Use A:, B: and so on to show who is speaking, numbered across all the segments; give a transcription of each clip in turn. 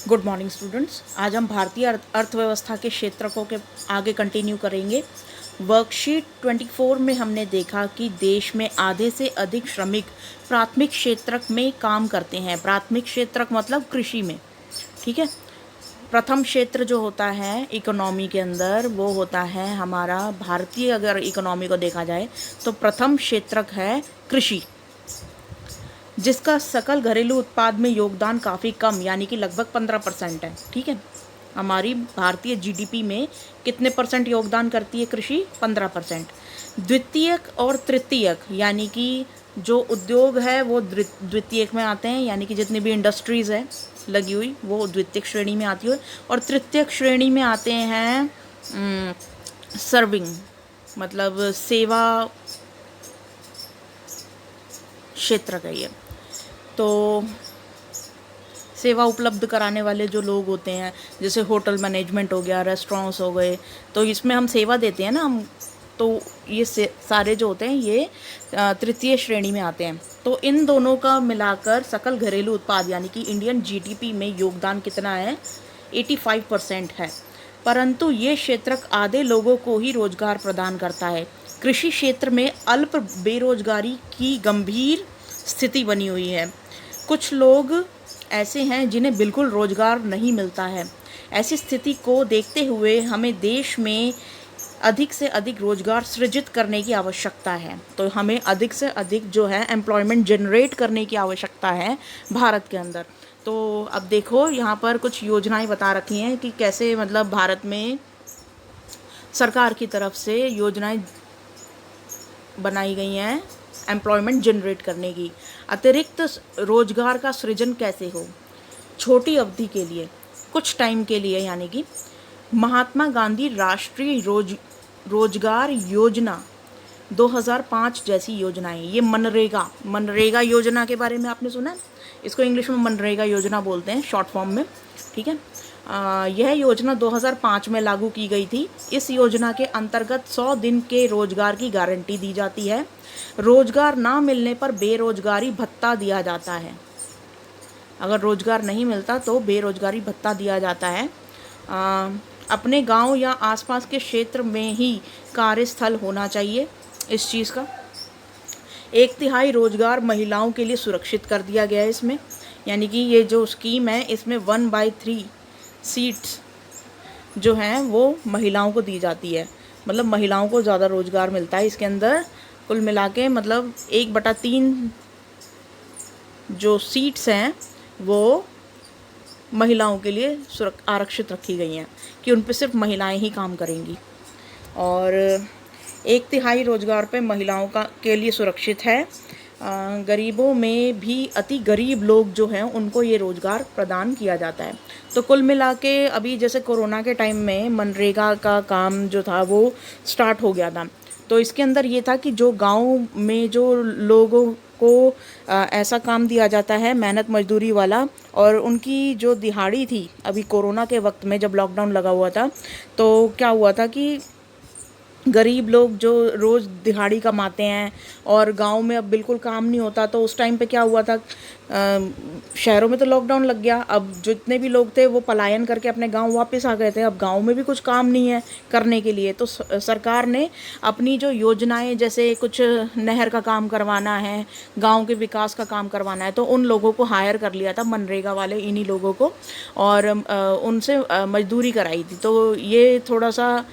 A: Good morning students. आज हम भारतीय अर्थव्यवस्था के क्षेत्रकों के आगे कंटिन्यू करेंगे। वर्कशीट 24 में हमने देखा कि देश में आधे से अधिक श्रमिक प्राथमिक क्षेत्रक में काम करते हैं। प्राथमिक क्षेत्रक मतलब कृषि में, ठीक है। प्रथम क्षेत्र जो होता है इकोनॉमी के अंदर वो होता है हमारा भारतीय, अगर इकोनॉमी को देखा जाए तो प्रथम क्षेत्रक है कृषि, जिसका सकल घरेलू उत्पाद में योगदान काफ़ी कम यानी कि लगभग 15% है, ठीक है। हमारी भारतीय जीडीपी में कितने परसेंट योगदान करती है कृषि? 15%। द्वितीयक और तृतीयक यानी कि जो उद्योग है वो द्वितीयक में आते हैं, यानी कि जितनी भी इंडस्ट्रीज़ है लगी हुई वो द्वितीयक श्रेणी में आती है। और तृतीयक श्रेणी में आते हैं सर्विंग, मतलब सेवा क्षेत्र का ये, तो सेवा उपलब्ध कराने वाले जो लोग होते हैं, जैसे होटल मैनेजमेंट हो गया, रेस्टोरेंट्स हो गए, तो इसमें हम सेवा देते हैं ना हम, तो ये सारे जो होते हैं ये तृतीय श्रेणी में आते हैं। तो इन दोनों का मिलाकर सकल घरेलू उत्पाद यानी कि इंडियन जीडीपी में योगदान कितना है? 85% है। परंतु ये क्षेत्रक आधे लोगों को ही रोजगार प्रदान करता है। कृषि क्षेत्र में अल्प बेरोजगारी की गंभीर स्थिति बनी हुई है। कुछ लोग ऐसे हैं जिन्हें बिल्कुल रोजगार नहीं मिलता है। ऐसी स्थिति को देखते हुए हमें देश में अधिक से अधिक रोजगार सृजित करने की आवश्यकता है। तो हमें अधिक से अधिक जो है एम्प्लॉयमेंट जनरेट करने की आवश्यकता है भारत के अंदर। तो अब देखो यहाँ पर कुछ योजनाएं बता रखी हैं कि कैसे, मतलब भारत में सरकार की तरफ से योजनाएं बनाई गई हैं एम्प्लॉयमेंट जनरेट करने की। अतिरिक्त रोजगार का सृजन कैसे हो? छोटी अवधि के लिए, कुछ टाइम के लिए, यानी कि महात्मा गांधी राष्ट्रीय रोजगार योजना 2005 जैसी योजनाएं, ये मनरेगा योजना के बारे में आपने सुना है? इसको इंग्लिश में मनरेगा योजना बोलते हैं शॉर्ट फॉर्म में, ठीक है। यह योजना 2005 में लागू की गई थी। इस योजना के अंतर्गत 100 दिन के रोजगार की गारंटी दी जाती है। रोजगार ना मिलने पर बेरोजगारी भत्ता दिया जाता है। अगर रोजगार नहीं मिलता तो बेरोजगारी भत्ता दिया जाता है। अपने गांव या आसपास के क्षेत्र में ही कार्यस्थल होना चाहिए इस चीज़ का। 1/3 रोजगार महिलाओं के लिए सुरक्षित कर दिया गया है इसमें, यानी कि ये जो स्कीम है इसमें 1/3 सीट्स जो हैं वो महिलाओं को दी जाती है, मतलब महिलाओं को ज़्यादा रोजगार मिलता है इसके अंदर। कुल मिला के मतलब 1/3 जो सीट्स हैं वो महिलाओं के लिए आरक्षित रखी गई हैं कि उन पर सिर्फ महिलाएं ही काम करेंगी। और 1/3 रोजगार पे महिलाओं के लिए सुरक्षित है। गरीबों में भी अति गरीब लोग जो हैं उनको ये रोज़गार प्रदान किया जाता है। तो कुल मिला के अभी जैसे कोरोना के टाइम में मनरेगा का काम जो था वो स्टार्ट हो गया था, तो इसके अंदर ये था कि जो गांव में जो लोगों को ऐसा काम दिया जाता है मेहनत मजदूरी वाला, और उनकी जो दिहाड़ी थी अभी कोरोना के वक्त में जब लॉकडाउन लगा हुआ था, तो क्या हुआ था कि गरीब लोग जो रोज़ दिहाड़ी कमाते हैं और गांव में अब बिल्कुल काम नहीं होता, तो उस टाइम पे क्या हुआ था, शहरों में तो लॉकडाउन लग गया। अब जितने भी लोग थे वो पलायन करके अपने गांव वापस आ गए थे। अब गांव में भी कुछ काम नहीं है करने के लिए, तो सरकार ने अपनी जो योजनाएं, जैसे कुछ नहर का काम करवाना है, गांव के विकास का काम करवाना है, तो उन लोगों को हायर कर लिया था, मनरेगा वाले इन्हीं लोगों को, और उनसे मजदूरी कराई थी। तो ये थोड़ा सा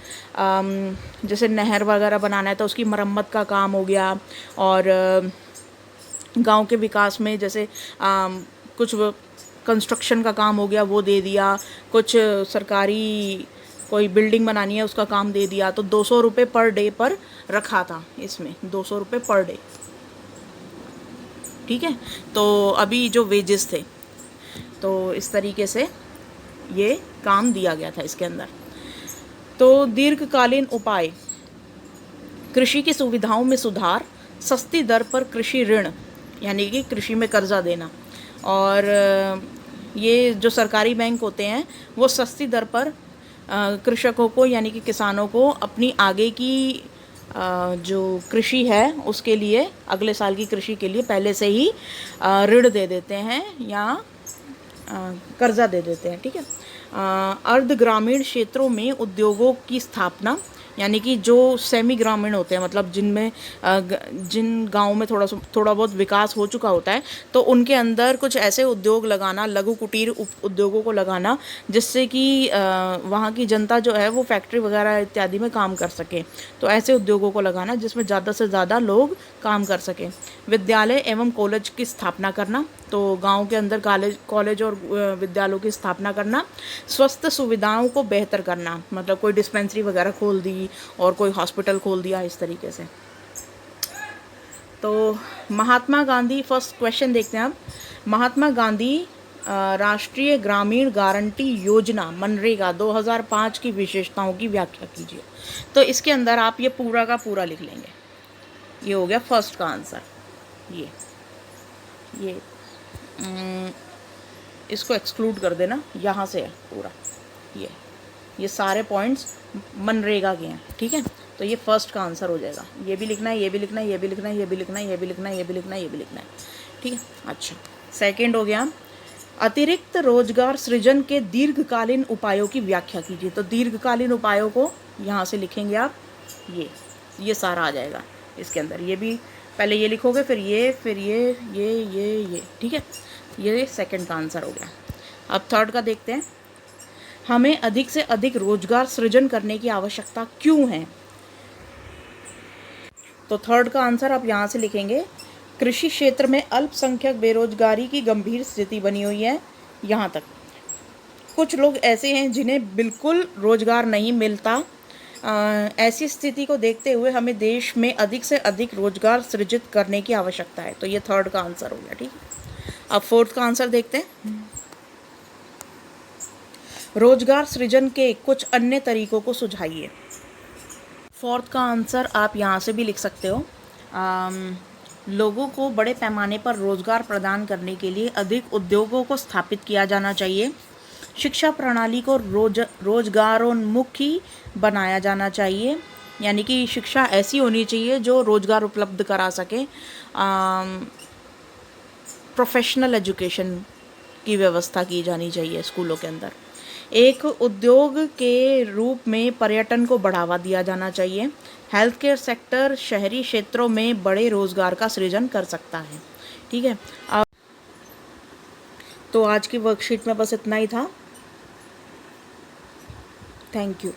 A: जैसे नहर वगैरह बनाना है तो उसकी मरम्मत का काम हो गया, और गांव के विकास में जैसे कुछ कंस्ट्रक्शन का काम हो गया वो दे दिया, कुछ सरकारी कोई बिल्डिंग बनानी है उसका काम दे दिया। तो 200 रुपये पर डे पर रखा था इसमें, 200 रुपये पर डे, ठीक है। तो अभी जो वेजेस थे, तो इस तरीके से ये काम दिया गया था इसके अंदर। तो दीर्घकालीन उपाय, कृषि की सुविधाओं में सुधार, सस्ती दर पर कृषि ऋण यानी कि कृषि में कर्जा देना, और ये जो सरकारी बैंक होते हैं वो सस्ती दर पर कृषकों को यानी कि किसानों को अपनी आगे की जो कृषि है उसके लिए, अगले साल की कृषि के लिए पहले से ही ऋण दे देते हैं या कर्जा दे देते हैं, ठीक है। अर्ध ग्रामीण क्षेत्रों में उद्योगों की स्थापना, यानी कि जो सेमी ग्रामीण होते हैं, मतलब जिनमें जिन गाँव में थोड़ा बहुत विकास हो चुका होता है, तो उनके अंदर कुछ ऐसे उद्योग लगाना, लघु कुटीर उद्योगों को लगाना, जिससे कि वहाँ की जनता जो है वो फैक्ट्री वगैरह इत्यादि में काम कर सके। तो ऐसे उद्योगों को लगाना जिसमें ज़्यादा से ज़्यादा लोग काम कर सकें। विद्यालय एवं कॉलेज की स्थापना करना, तो गांव के अंदर कॉलेज और विद्यालयों की स्थापना करना। स्वास्थ्य सुविधाओं को बेहतर करना, मतलब कोई डिस्पेंसरी वगैरह खोल दी और कोई हॉस्पिटल खोल दिया, इस तरीके से। तो महात्मा गांधी, फर्स्ट क्वेश्चन देखते हैं अब। महात्मा गांधी राष्ट्रीय ग्रामीण गारंटी योजना मनरेगा 2005 की विशेषताओं की व्याख्या कीजिए। तो इसके अंदर आप ये पूरा का पूरा लिख लेंगे। ये हो गया फर्स्ट का आंसर। ये इसको एक्सक्लूड कर देना, यहाँ से है पूरा। ये सारे पॉइंट्स मनरेगा के हैं, ठीक है। तो ये फर्स्ट का आंसर हो जाएगा। ये भी लिखना है, ये भी लिखना है, ये भी लिखना है, ये भी लिखना है, ये भी लिखना है, ये भी लिखना है, ये भी लिखना है, ठीक है। अच्छा, सेकंड हो गया, अतिरिक्त रोजगार सृजन के दीर्घकालीन उपायों की व्याख्या कीजिए। तो दीर्घकालीन उपायों को यहाँ से लिखेंगे आप, ये सारा आ जाएगा इसके अंदर। ये भी पहले ये लिखोगे, फिर ये, ठीक है। ये सेकंड का आंसर हो गया। अब थर्ड का देखते हैं। हमें अधिक से अधिक रोजगार सृजन करने की आवश्यकता क्यों है? तो थर्ड का आंसर आप यहाँ से लिखेंगे, कृषि क्षेत्र में अल्पसंख्यक बेरोजगारी की गंभीर स्थिति बनी हुई है। यहाँ तक कुछ लोग ऐसे हैं जिन्हें बिल्कुल रोजगार नहीं मिलता। ऐसी स्थिति को देखते हुए हमें देश में अधिक से अधिक रोजगार सृजित करने की आवश्यकता है। तो ये थर्ड का आंसर हो गया, ठीक है। अब फोर्थ का आंसर देखते हैं। रोजगार सृजन के कुछ अन्य तरीकों को सुझाइए। फोर्थ का आंसर आप यहाँ से भी लिख सकते हो। लोगों को बड़े पैमाने पर रोजगार प्रदान करने के लिए अधिक उद्योगों को स्थापित किया जाना चाहिए। शिक्षा प्रणाली को रोजगारोन्मुखी बनाया जाना चाहिए, यानी कि शिक्षा ऐसी होनी चाहिए जो रोजगार उपलब्ध करा सके। प्रोफेशनल एजुकेशन की व्यवस्था की जानी चाहिए स्कूलों के अंदर। एक उद्योग के रूप में पर्यटन को बढ़ावा दिया जाना चाहिए। हेल्थ केयर सेक्टर शहरी क्षेत्रों में बड़े रोजगार का सृजन कर सकता है, ठीक है। अब तो आज की वर्कशीट में बस इतना ही था। Thank you.